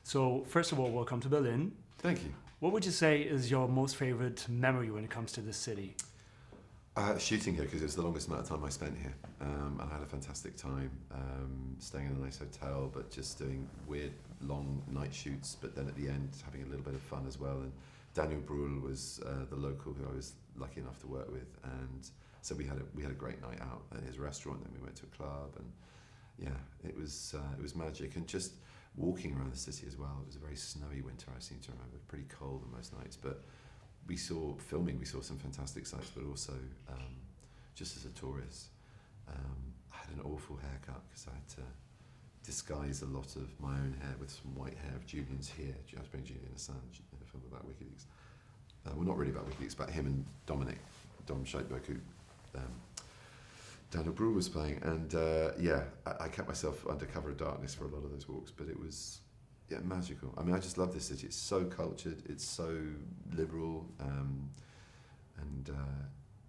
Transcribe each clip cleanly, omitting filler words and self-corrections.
So first of all, welcome to Berlin. Thank you. What would you say is your most favorite memory when it comes to this city? Shooting here, because it was the longest amount of time I spent here. I had a fantastic time staying in a nice hotel, but just doing weird long night shoots, but then at the end having a little bit of fun as well. And Daniel Brühl was the local who I was lucky enough to work with, and so we had a great night out at his restaurant. Then we went to a club, and yeah, it was magic. And just walking around the city as well. It was a very snowy winter, I seem to remember, pretty cold on most nights, but we saw some fantastic sights, but also just as a tourist, I had an awful haircut because I had to disguise a lot of my own hair with some white hair of Julian's here. I was playing Julian Assange in a film about WikiLeaks. Well, not really about WikiLeaks, but him and Dom Scheitberg, who Daniel Brühl was playing, and I kept myself under cover of darkness for a lot of those walks, but it was magical. I mean, I just love this city. It's so cultured, it's so liberal, and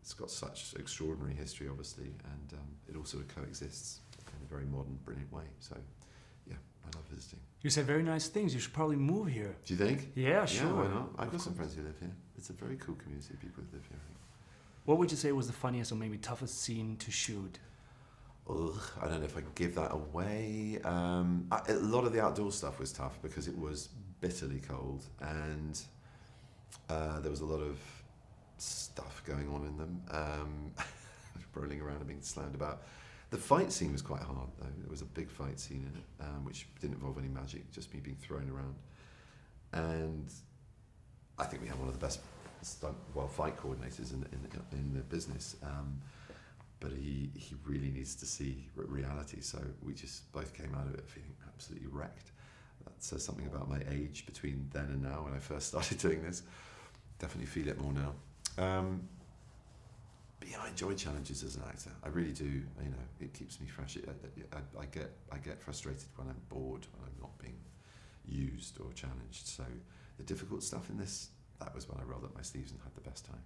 it's got such extraordinary history, obviously, and it all sort of coexists in a very modern, brilliant way. So, yeah, I love visiting. You said very nice things. You should probably move here. Do you think? Yeah, sure. Yeah, why not? I've got some friends who live here. It's a very cool community of people who live here. What would you say was the funniest or maybe toughest scene to shoot? Ugh, I don't know if I can give that away. A lot of the outdoor stuff was tough because it was bitterly cold, and there was a lot of stuff going on in them, rolling around and being slammed about. The fight scene was quite hard, though. There was a big fight scene in it, which didn't involve any magic, just me being thrown around. And I think we have one of the best fight coordinators in the business. But he really needs to see reality, so we just both came out of it feeling absolutely wrecked. That says something about my age between then and now when I first started doing this. Definitely feel it more now. But yeah, I enjoy challenges as an actor. I really do. You know, it keeps me fresh. I get frustrated when I'm bored, when I'm not being used or challenged. So the difficult stuff in this, that was when I rolled up my sleeves and had the best time.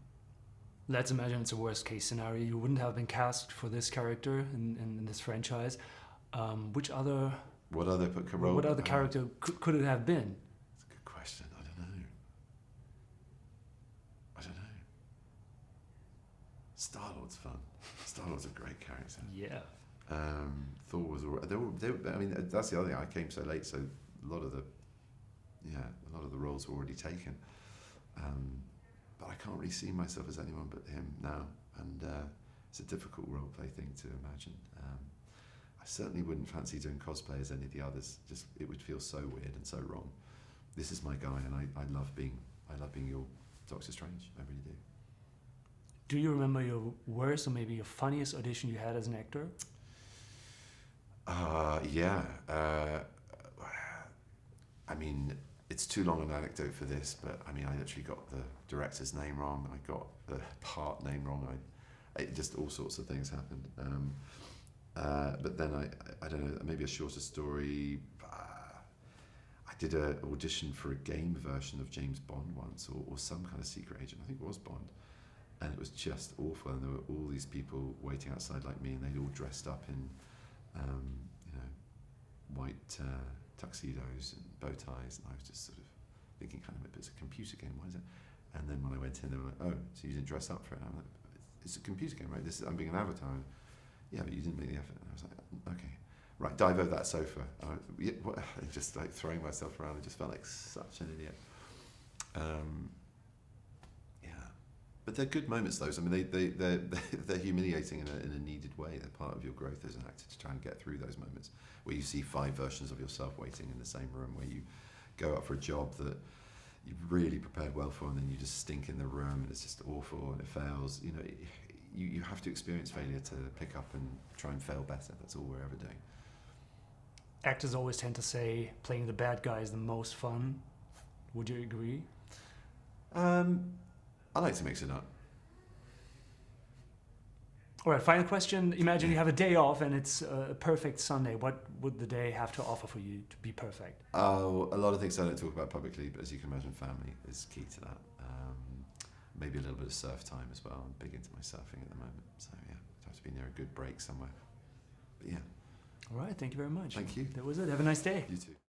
Let's imagine it's a worst case scenario. You wouldn't have been cast for this character in this franchise. What other character could it have been? That's a good question. I don't know. Star-Lord's fun. Star-Lord's a great character. Yeah. Thor was alright. I mean, that's the other thing. I came so late, so a lot of the roles were already taken. But I can't really see myself as anyone but him now, and it's a difficult role-play thing to imagine. I certainly wouldn't fancy doing cosplay as any of the others. Just it would feel so weird and so wrong. This is my guy, and I love being your Doctor Strange. I really do. Do you remember your worst or maybe your funniest audition you had as an actor? Yeah. I mean, it's too long an anecdote for this, but I mean, I literally got the director's name wrong. I got the part name wrong. Just all sorts of things happened. But then I don't know, maybe a shorter story. I did an audition for a game version of James Bond once, or some kind of secret agent. I think it was Bond. And it was just awful. And there were all these people waiting outside like me, and they'd all dressed up in, white tuxedos and bow ties, and I was just sort of thinking, kind of, it's a computer game, what is it? And then when I went in, they were like, oh, so you didn't dress up for it? And I'm like, it's a computer game, right? I'm being an avatar. Yeah, but you didn't make the effort. And I was like, okay, right, dive over that sofa. Just like throwing myself around, I just felt like such an idiot. But they're good moments, those. I mean, they're humiliating in a needed way. They're part of your growth as an actor to try and get through those moments where you see 5 versions of yourself waiting in the same room, where you go up for a job that you've really prepared well for, and then you just stink in the room, and it's just awful, and it fails. You know, you have to experience failure to pick up and try and fail better. That's all we're ever doing. Actors always tend to say playing the bad guy is the most fun. Would you agree? I like to mix it up. All right, final question. Imagine you have a day off and it's a perfect Sunday. What would the day have to offer for you to be perfect? Oh, a lot of things I don't talk about publicly, but as you can imagine, family is key to that. Maybe a little bit of surf time as well. I'm big into my surfing at the moment. So yeah, I'd have to be near a good break somewhere. But yeah. All right, thank you very much. Thank you. That was it. Have a nice day. You too.